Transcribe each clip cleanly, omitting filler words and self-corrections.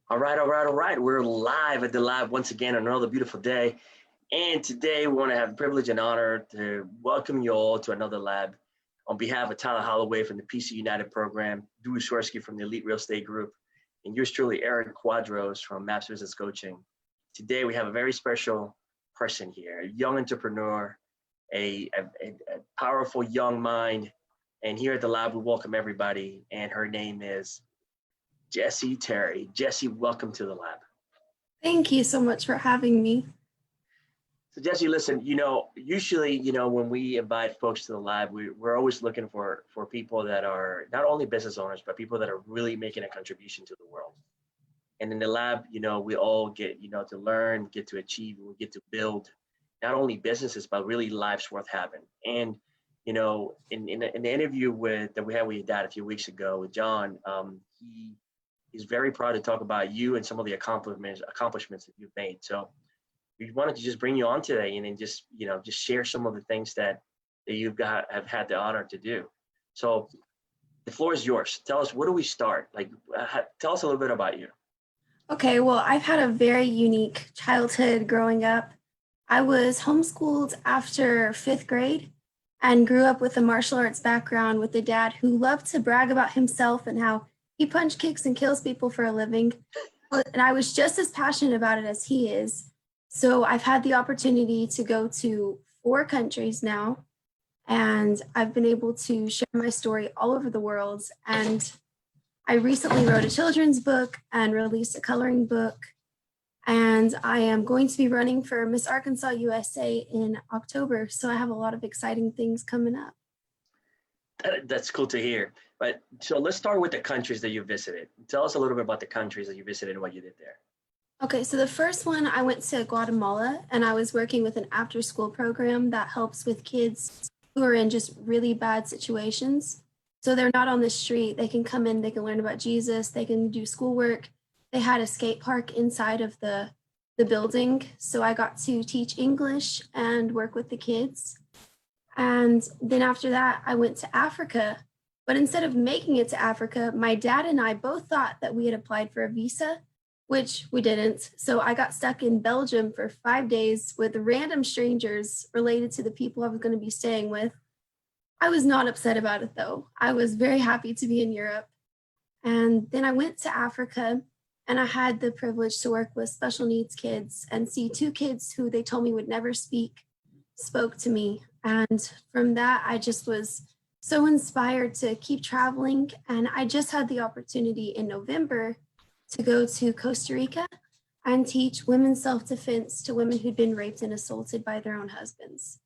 All right, all right, all right. We're live at the lab once again on another beautiful day. And today we want to have the privilege and honor to welcome you all to another lab on behalf of Tyler Holloway from the PC United program, Dewey Swirsky from the Elite Real Estate Group, and yours truly, Aaron Quadros from Maps Business Coaching. Today we have a very special person here, a young entrepreneur, a powerful young mind. And here at the lab, we welcome everybody. And her name is Jessie Terry. Jessie, welcome to the lab. Thank you so much for having me. So Jessie, listen, usually, when we invite folks to the lab, we're always looking for people that are not only business owners, but people that are really making a contribution to the world. And in the lab, we all get, to learn, get to achieve, we get to build not only businesses, but really lives worth having. And, in the interview that we had with your dad a few weeks ago with John, he's very proud to talk about you and some of the accomplishments that you've made. So we wanted to just bring you on today and then just share some of the things that have had the honor to do. So the floor is yours. Tell us, where do we start? Tell us a little bit about you. Okay, well, I've had a very unique childhood growing up. I was homeschooled after 5th grade and grew up with a martial arts background with a dad who loved to brag about himself and how he punch kicks and kills people for a living. And I was just as passionate about it as he is. So I've had the opportunity to go to 4 countries now, and I've been able to share my story all over the world. And I recently wrote a children's book and released a coloring book. And I am going to be running for Miss Arkansas USA in October. So I have a lot of exciting things coming up. That's cool to hear. But so let's start with the countries that you visited. Tell us a little bit about the countries that you visited and what you did there. Okay, so the first one, I went to Guatemala, and I was working with an after-school program that helps with kids who are in just really bad situations. So they're not on the street. They can come in, they can learn about Jesus, they can do schoolwork. They had a skate park inside of the building. So I got to teach English and work with the kids. And then after that, I went to Africa. But instead of making it to Africa, my dad and I both thought that we had applied for a visa, which we didn't. So I got stuck in Belgium for 5 days with random strangers related to the people I was going to be staying with. I was not upset about it, though. I was very happy to be in Europe. And then I went to Africa, and I had the privilege to work with special needs kids and see 2 kids who they told me would never speak, spoke to me. And from that, I just was so inspired to keep traveling. And I just had the opportunity in November to go to Costa Rica and teach women's self-defense to women who'd been raped and assaulted by their own husbands.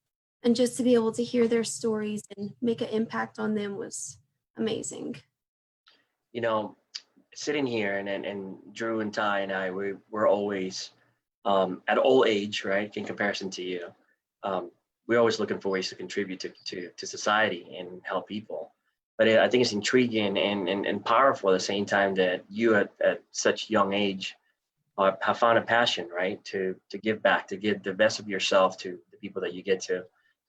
And just to be able to hear their stories and make an impact on them was amazing. Sitting here and Drew and Ty and I, we're always at all age, right? In comparison to you, we're always looking for ways to contribute to society and help people. But I think it's intriguing and powerful at the same time that you at such young age have found a passion, right? To give back, to give the best of yourself to the people that you get to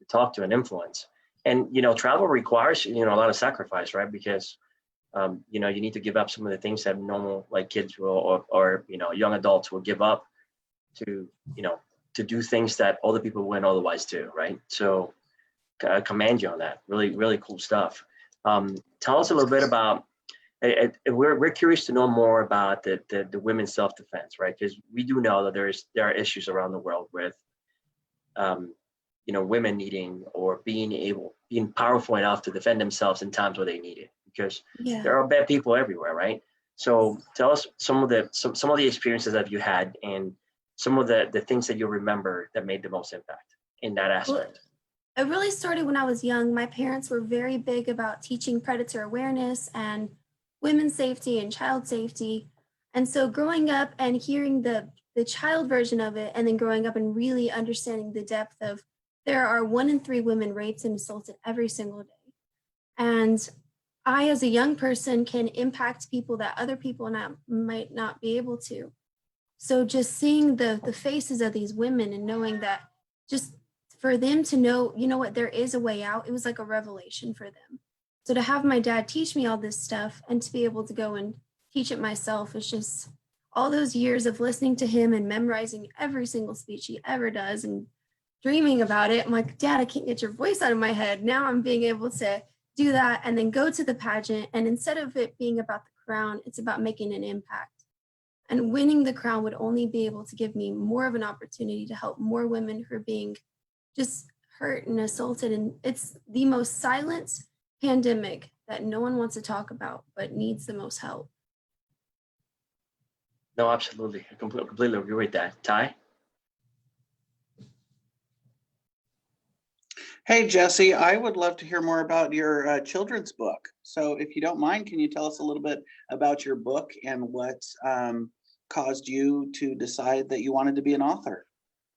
talk to and influence. And, travel requires, a lot of sacrifice, right? Because, you need to give up some of the things that normal like kids will, or young adults will give up to do things that other people wouldn't otherwise do, right? So I commend you on that. Really, really cool stuff. Tell us a little bit about, we're curious to know more about the women's self-defense, right? Because we do know that there are issues around the world with, women needing or being powerful enough to defend themselves in times where they need it, because there are bad people everywhere, right? So tell us some of the experiences that you had and some of the things that you remember that made the most impact in that aspect. Well, it really started when I was young. My parents were very big about teaching predator awareness and women's safety and child safety. And so growing up and hearing the child version of it, and then growing up and really understanding the depth of there are 1 in 3 women raped and assaulted every single day. And I, as a young person, can impact people that other people might not be able to. So just seeing the faces of these women and knowing that just for them to know, what, there is a way out, it was like a revelation for them. So to have my dad teach me all this stuff and to be able to go and teach it myself is just all those years of listening to him and memorizing every single speech he ever does and dreaming about it. I'm like, Dad, I can't get your voice out of my head. Now I'm being able to do that and then go to the pageant. And instead of it being about the crown, it's about making an impact. And winning the crown would only be able to give me more of an opportunity to help more women who are being just hurt and assaulted. And it's the most silent pandemic that no one wants to talk about, but needs the most help. No, absolutely. I completely agree with that. Ty? Hey, Jessie, I would love to hear more about your children's book. So if you don't mind, can you tell us a little bit about your book and what caused you to decide that you wanted to be an author?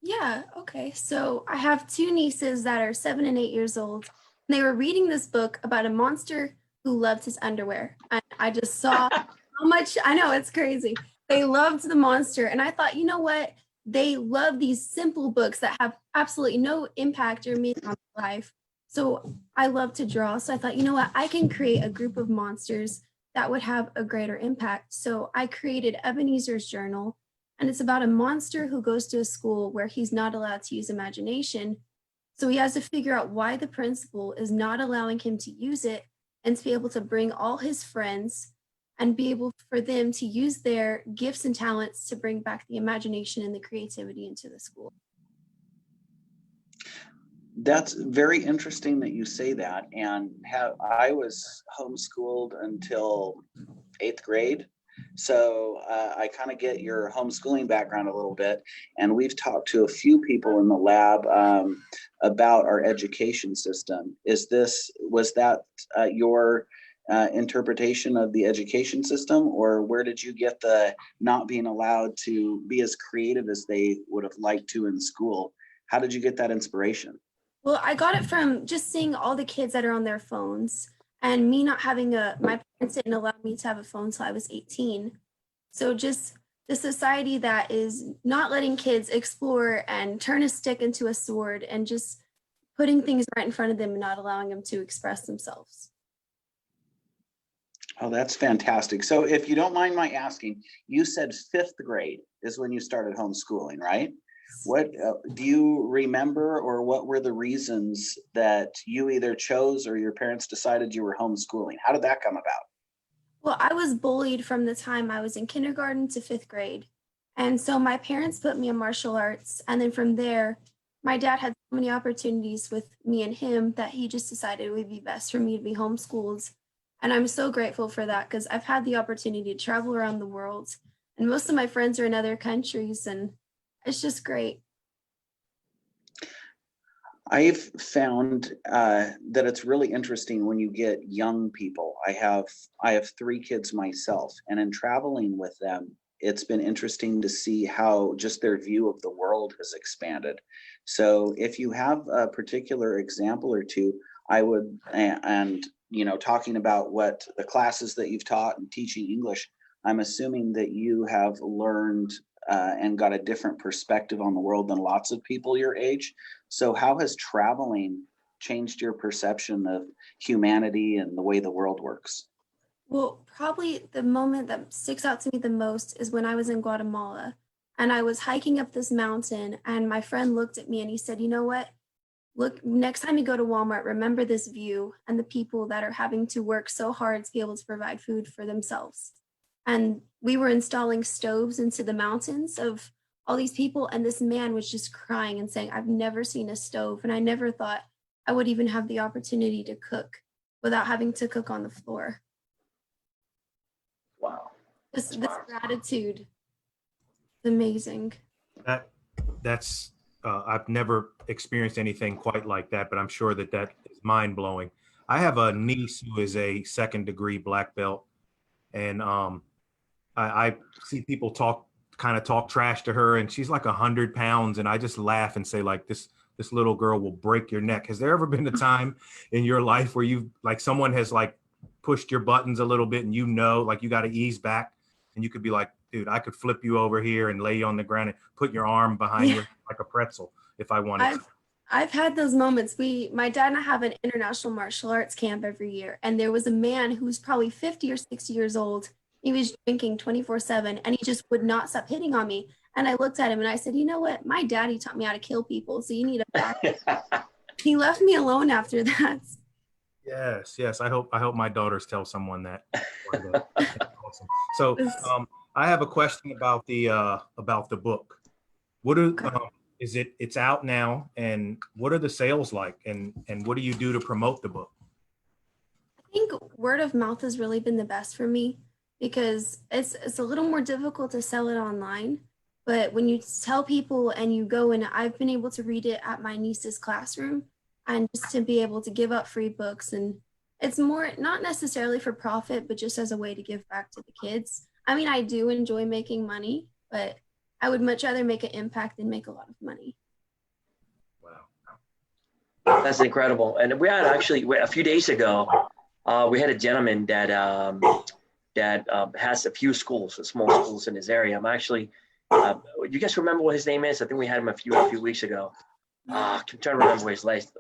Yeah, okay. So I have two nieces that are 7 and 8 years old. They were reading this book about a monster who loved his underwear. And I just saw how much, I know, it's crazy. They loved the monster. And I thought, you know what? They love these simple books that have absolutely no impact or meaning on their life. So I love to draw. So I thought, you know what? I can create a group of monsters that would have a greater impact. So I created Ebenezer's Journal, and it's about a monster who goes to a school where he's not allowed to use imagination. So he has to figure out why the principal is not allowing him to use it and to be able to bring all his friends and be able for them to use their gifts and talents to bring back the imagination and the creativity into the school. That's very interesting that you say that. And I was homeschooled until 8th grade. So I kind of get your homeschooling background a little bit. And we've talked to a few people in the lab about our education system. Was that your interpretation of the education system, or where did you get the not being allowed to be as creative as they would have liked to in school? How did you get that inspiration? Well, I got it from just seeing all the kids that are on their phones and me not having my parents didn't allow me to have a phone till I was 18. So just the society that is not letting kids explore and turn a stick into a sword and just putting things right in front of them and not allowing them to express themselves. Oh, that's fantastic. So if you don't mind my asking, you said 5th grade is when you started homeschooling, right? What do you remember, or what were the reasons that you either chose or your parents decided you were homeschooling? How did that come about? Well, I was bullied from the time I was in kindergarten to 5th grade. And so my parents put me in martial arts. And then from there, my dad had so many opportunities with me and him that he just decided it would be best for me to be homeschooled. And I'm so grateful for that because I've had the opportunity to travel around the world. And most of my friends are in other countries. And it's just great. I've found that it's really interesting when you get young people. I have 3 kids myself, and in traveling with them, it's been interesting to see how just their view of the world has expanded. So if you have a particular example or two, I would, and talking about what the classes that you've taught and teaching English, I'm assuming that you have learned and got a different perspective on the world than lots of people your age. So how has traveling changed your perception of humanity and the way the world works? Well, probably the moment that sticks out to me the most is when I was in Guatemala and I was hiking up this mountain and my friend looked at me and he said, you know what? Look, next time you go to Walmart, remember this view and the people that are having to work so hard to be able to provide food for themselves. And we were installing stoves into the mountains of all these people. And this man was just crying and saying, I've never seen a stove. And I never thought I would even have the opportunity to cook without having to cook on the floor. Wow. This gratitude is amazing. That's I've never experienced anything quite like that, but I'm sure that is mind blowing. I have a niece who is a 2nd degree black belt, and I see people talk trash to her, and she's like 100 pounds, and I just laugh and say, like, this little girl will break your neck. Has there ever been a time in your life where you, like, someone has like pushed your buttons a little bit and like you got to ease back and you could be like, dude, I could flip you over here and lay you on the ground and put your arm behind you like a pretzel if I wanted to? I've had those moments. My dad and I have an international martial arts camp every year, and there was a man who was probably 50 or 60 years old, He was drinking 24/7 and he just would not stop hitting on me. And I looked at him and I said, you know what? My daddy taught me how to kill people. So you need a back. He left me alone after that. Yes, yes. I hope my daughters tell someone that. Awesome. So I have a question about the book. What are it's out now, and what are the sales like, and what do you do to promote the book? I think word of mouth has really been the best for me because it's a little more difficult to sell it online. But when you tell people and you go and I've been able to read it at my niece's classroom and just to be able to give up free books, and it's more not necessarily for profit, but just as a way to give back to the kids. I mean, I do enjoy making money, but I would much rather make an impact than make a lot of money. Wow. That's incredible. And we had actually a few days ago, we had a gentleman that has a few schools, small schools in his area. I'm actually, you guys remember what his name is? I think we had him a few weeks ago. I'm trying to remember his last.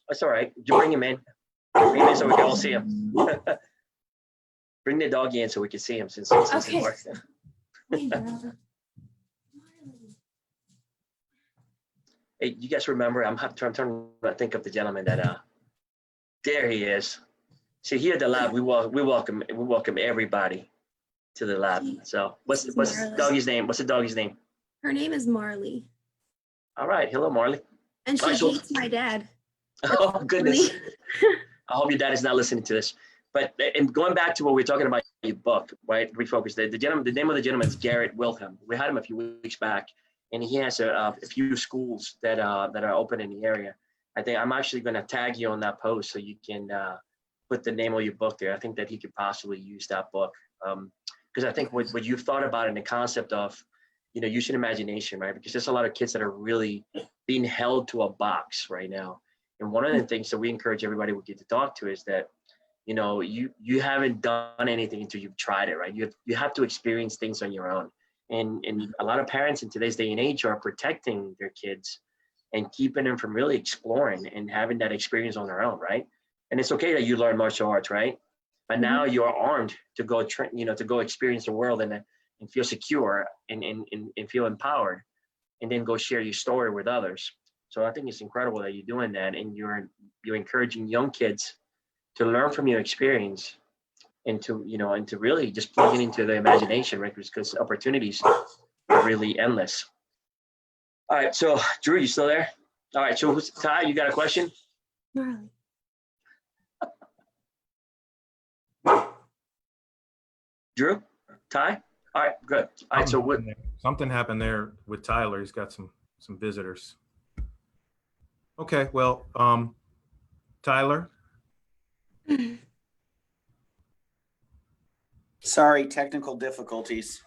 That's all right. You bring him in. Bring him in so we can all see him. Bring the doggy in so we can see him since he's working. Hey, you guys remember? I'm trying to think of the gentleman that. There he is. See, here at the lab, we welcome everybody to the lab. So, what's the doggy's name? What's the doggy's name? Her name is Marley. All right, hello, Marley. And she hates my dad. Oh goodness! I hope your dad is not listening to this. But and going back to what we're talking about, your book, right? Refocus. The name of the gentleman is Garrett Wilhelm. We had him a few weeks back, and he has a few schools that are open in the area. I think I'm actually going to tag you on that post so you can put the name of your book there. I think that he could possibly use that book because I think what you've thought about in the concept of, using imagination, right? Because there's a lot of kids that are really being held to a box right now. And one of the things that we encourage everybody we get to talk to is that, you haven't done anything until you've tried it, right? You have to experience things on your own. And a lot of parents in today's day and age are protecting their kids and keeping them from really exploring and having that experience on their own, right? And it's okay that you learn martial arts, right? But now you're armed to go, to go experience the world and feel secure and feel empowered, and then go share your story with others. So I think it's incredible that you're doing that, and you're encouraging young kids to learn from your experience and to really just plug it into their imagination, right? Because opportunities are really endless. All right, so Drew, you still there? All right, so Ty, you got a question? Marley. Drew, Ty? All right, good. All right, so what? Something happened there with Tyler. He's got some visitors. Okay, well, Tyler. Sorry, technical difficulties.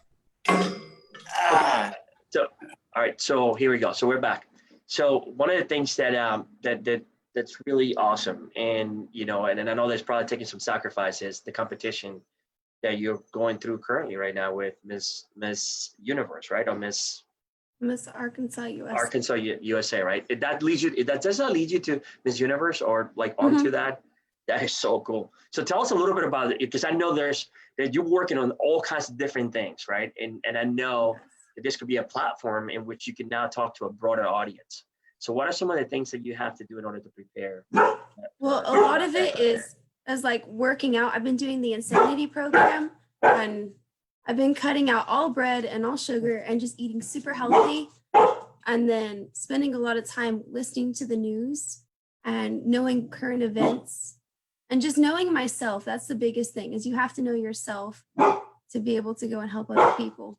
So, all right, so here we go. So we're back. So one of the things that's really awesome, and and I know there's probably taking some sacrifices, the competition that you're going through currently right now with Miss Universe, right? Or Miss Arkansas USA. Arkansas USA, right? Does that lead you to Miss Universe or like onto that? That is so cool. So tell us a little bit about it, because I know that you're working on all kinds of different things, right? And I know that this could be a platform in which you can now talk to a broader audience. So what are some of the things that you have to do in order to prepare? Well, a lot of it is like working out. I've been doing the Insanity program, and I've been cutting out all bread and all sugar and just eating super healthy, and then spending a lot of time listening to the news and knowing current events and just knowing myself. That's the biggest thing, is you have to know yourself to be able to go and help other people.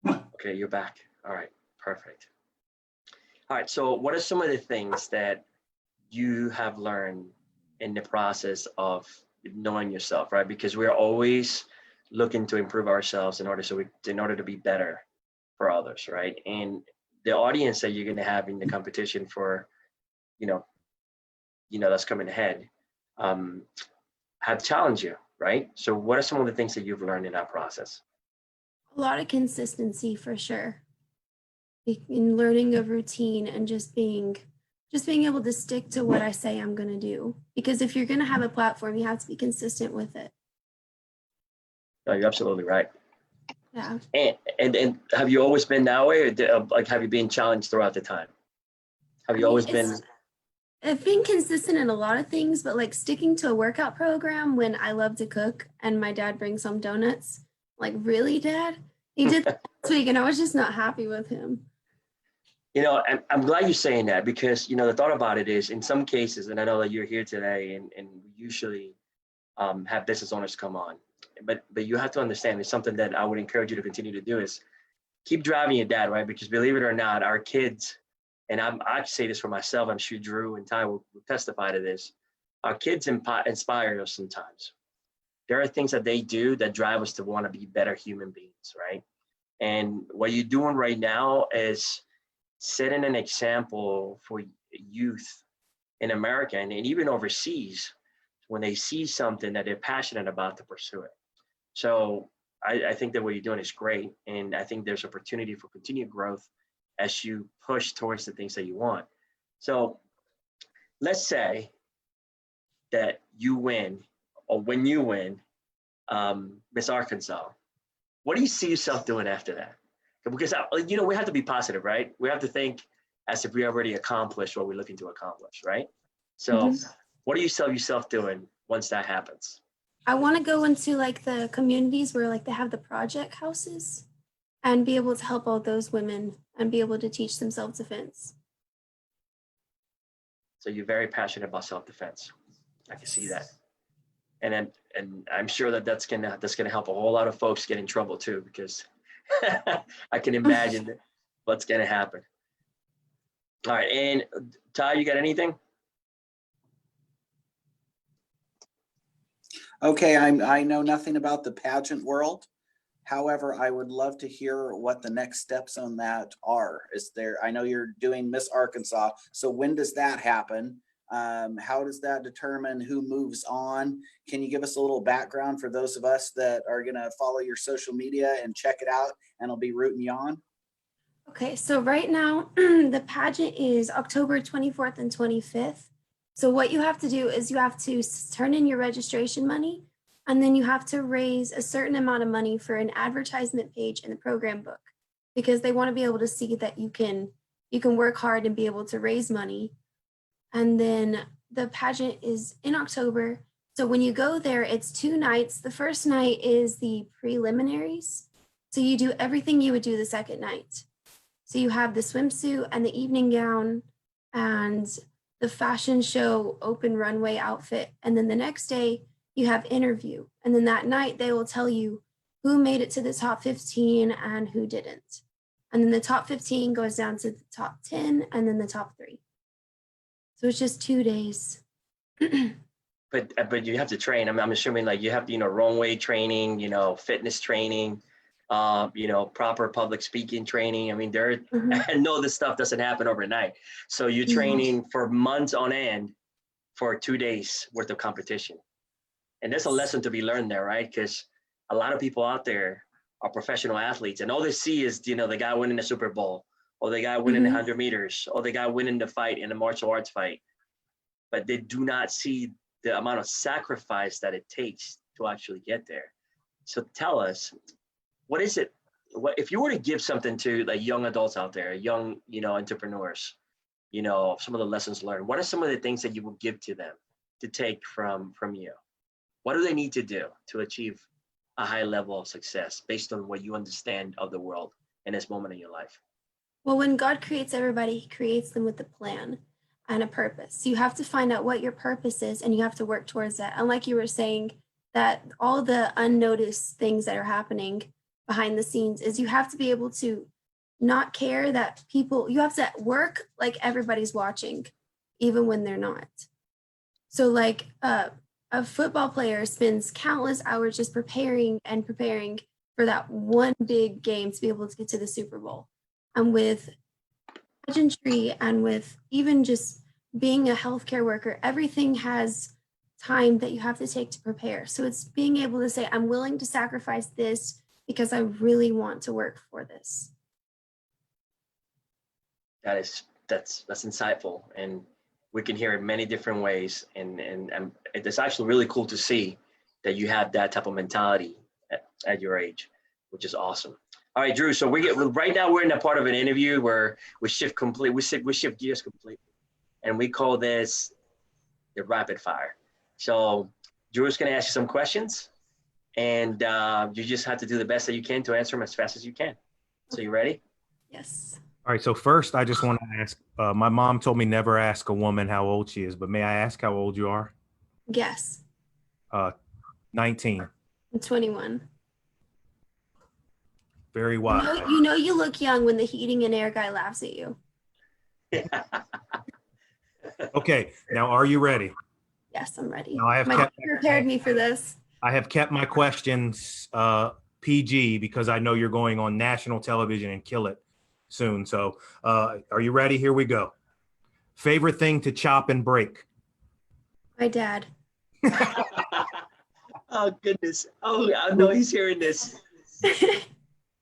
Okay, you're back. All right, perfect. All right, so what are some of the things that you have learned in the process of knowing yourself, right? Because we're always looking to improve ourselves in order to be better for others, right? And the audience that you're going to have in the competition for, that's coming ahead, have challenged you, right? So what are some of the things that you've learned in that process? A lot of consistency, for sure. In learning a routine and just being just being able to stick to what I say I'm going to do. Because if you're going to have a platform, you have to be consistent with it. No, you're absolutely right. Yeah. And have you always been that way, or like have you been challenged throughout the time? Have you always been? I've been consistent in a lot of things, but like sticking to a workout program when I love to cook and my dad brings home donuts. Like, really, Dad? He did that last week and I was just not happy with him. You know, I'm glad you're saying that, because, you know, the thought about it is, in some cases, and I know that you're here today, and we usually have business owners come on, but you have to understand, it's something that I would encourage you to continue to do, is keep driving your dad, right? Because believe it or not, our kids, and I say this for myself, I'm sure Drew and Ty will testify to this, our kids inspire us sometimes. There are things that they do that drive us to want to be better human beings, right? And what you're doing right now is setting an example for youth in America and even overseas, when they see something that they're passionate about, to pursue it. So I think that what you're doing is great. And I think there's opportunity for continued growth as you push towards the things that you want. So let's say that you win, or when you win Miss Arkansas, what do you see yourself doing after that? Because, you know, we have to be positive, right? We have to think as if we already accomplished what we're looking to accomplish, right? So what do you see yourself doing once that happens? I want to go into like the communities where like they have the project houses and be able to help all those women and be able to teach them self-defense. So you're very passionate about self-defense. I can see that. And I'm sure that that's gonna help a whole lot of folks get in trouble too, because I can imagine what's gonna happen. All right, and Ty, you got anything? Okay, I know nothing about the pageant world. However, I would love to hear what the next steps on that are. Is there, I know you're doing Miss Arkansas, so when does that happen? How does that determine who moves on? Can you give us a little background for those of us that are gonna follow your social media and check it out, and I'll be rooting you on? Okay, so right now the pageant is October 24th and 25th. So what you have to do is you have to turn in your registration money, and then you have to raise a certain amount of money for an advertisement page in the program book, because they want to be able to see that you can work hard and be able to raise money. And then the pageant is in October. So when you go there, it's 2 nights. The first night is the preliminaries. So you do everything you would do the second night. So you have the swimsuit and the evening gown and the fashion show open runway outfit. And then the next day you have interview. And then that night they will tell you who made it to the top 15 and who didn't. And then the top 15 goes down to the top 10 and then the top 3. So it's just 2 days. But you have to train. I'm assuming like you have, you know, runway training, you know, fitness training, you know, proper public speaking training. I mean, I know this stuff doesn't happen overnight. So you're training for months on end for 2 days worth of competition. And there's a lesson to be learned there, right? Because a lot of people out there are professional athletes, and all they see is, you know, the guy winning the Super Bowl, or the guy winning the 100 meters, or the guy winning the fight in the martial arts fight. But they do not see the amount of sacrifice that it takes to actually get there. So tell us, what is it? What if you were to give something to like young adults out there, young, you know, entrepreneurs, you know, some of the lessons learned? What are some of the things that you would give to them to take from you? What do they need to do to achieve a high level of success based on what you understand of the world in this moment in your life? Well, when God creates everybody, he creates them with a plan and a purpose. So you have to find out what your purpose is and you have to work towards that. And like you were saying, that all the unnoticed things that are happening behind the scenes is you have to be able to not care that people, you have to work like everybody's watching, even when they're not. So like a football player spends countless hours just preparing for that one big game to be able to get to the Super Bowl. And with pageantry and with even just being a healthcare worker, everything has time that you have to take to prepare. So it's being able to say, I'm willing to sacrifice this because I really want to work for this. That is that's insightful, and we can hear it many different ways. And it's actually really cool to see that you have that type of mentality at your age, which is awesome. All right, Drew. So right now we're in a part of an interview where we shift gears completely, and we call this the rapid fire. So Drew is going to ask you some questions, and you just have to do the best that you can to answer them as fast as you can. So you ready? Yes. All right. So first, I just want to ask, my mom told me never ask a woman how old she is, but may I ask how old you are? Guess. 19. I'm 21. Very wise. You look young when the heating and air guy laughs at you. Okay. Now, are you ready? Yes, I'm ready. Now, I have My dad prepared me for this. I have kept my questions PG because I know you're going on national television and kill it soon. So are you ready? Here we go. Favorite thing to chop and break? My dad. Oh, goodness. Oh, I know he's hearing this.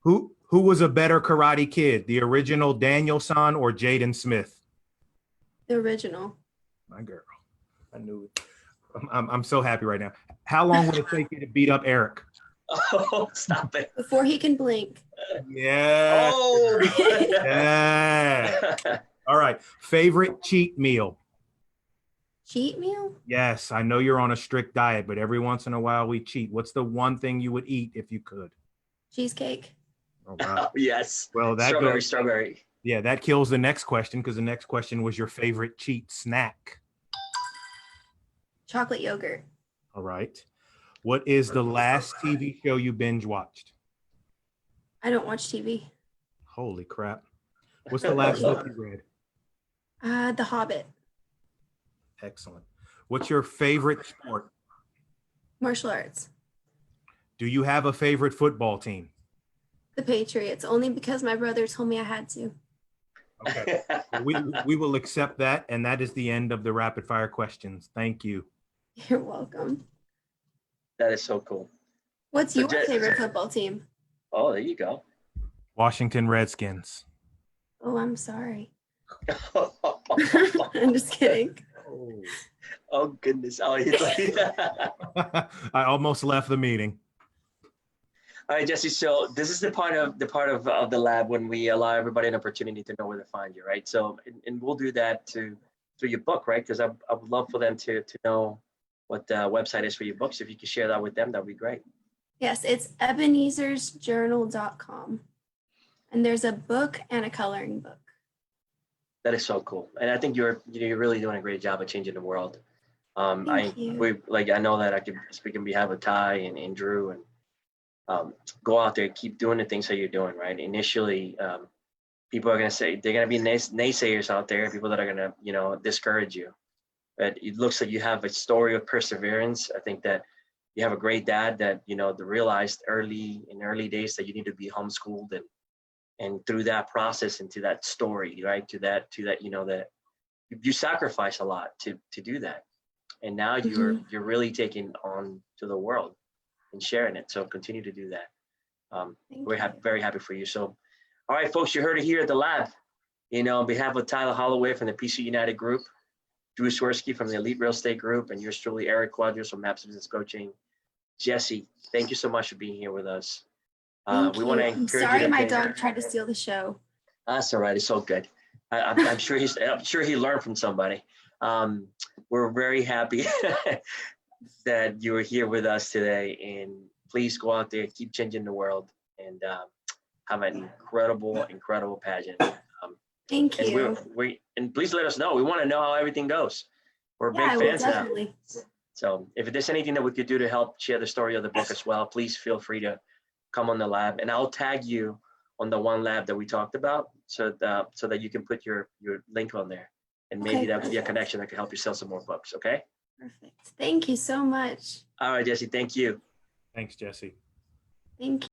Who was a better Karate Kid, the original Daniel San or Jaden Smith? The original. My girl. I knew it. I'm so happy right now. How long would it take you to beat up Eric? Oh, stop it. Before he can blink. Yeah. Oh. Yeah. All right. Favorite cheat meal? Cheat meal? Yes, I know you're on a strict diet, but every once in a while we cheat. What's the one thing you would eat if you could? Cheesecake. All right. Yes. Well, that strawberry. Yeah, that kills the next question because the next question was your favorite cheat snack. Chocolate yogurt. All right. What is the last TV show you binge watched? I don't watch TV. Holy crap. What's the last book you read? The Hobbit. Excellent. What's your favorite sport? Martial arts. Do you have a favorite football team? The Patriots, only because my brother told me I had to. Okay. We will accept that, and that is the end of the rapid fire questions. Thank you. You're welcome. That is so cool. What's your favorite football team? Oh, there you go. Washington Redskins. Oh, I'm sorry. I'm just kidding. Oh, goodness. Oh, he's like I almost left the meeting. All right, Jesse. So this is the part of the lab when we allow everybody an opportunity to know where to find you, right? So, and we'll do that through your book, right? Because I would love for them to know what the website is for your book. So if you could share that with them, that'd be great. Yes, it's ebenezersjournal.com. And there's a book and a coloring book. That is so cool. And I think you're really doing a great job of changing the world. Thank you. I know that I can speak on behalf of Ty and Drew, and go out there, keep doing the things that you're doing, right? Initially, people are going to say, they're going to be naysayers out there, people that are going to, discourage you. But it looks like you have a story of perseverance. I think that you have a great dad that, realized in early days that you need to be homeschooled, and through that process and to that story, right? To that, that you sacrifice a lot to do that. And now you're really taking on to the world and sharing it. So continue to do that. We're very happy for you. So, all right, folks, you heard it here at the lab. On behalf of Tyler Holloway from the PC United Group, Drew Swirsky from the Elite Real Estate Group, and yours truly, Eric Quadros from Maps Business Coaching. Jesse, thank you so much for being here with us. Thank we you. want to I'm encourage sorry you. My dog tried to steal the show. That's all right. It's all good. I'm sure he learned from somebody. We're very happy that you were here with us today, and please go out there, keep changing the world, and have an incredible pageant. Thank you. And please let us know. We want to know how everything goes. We're big fans now. So if there's anything that we could do to help share the story of the book as well, please feel free to come on the lab, and I'll tag you on the one lab that we talked about, so that you can put your link on there, and maybe that could be a connection that could help you sell some more books. Okay. Perfect. Thank you so much. All right, Jesse. Thank you. Thanks, Jesse. Thank you.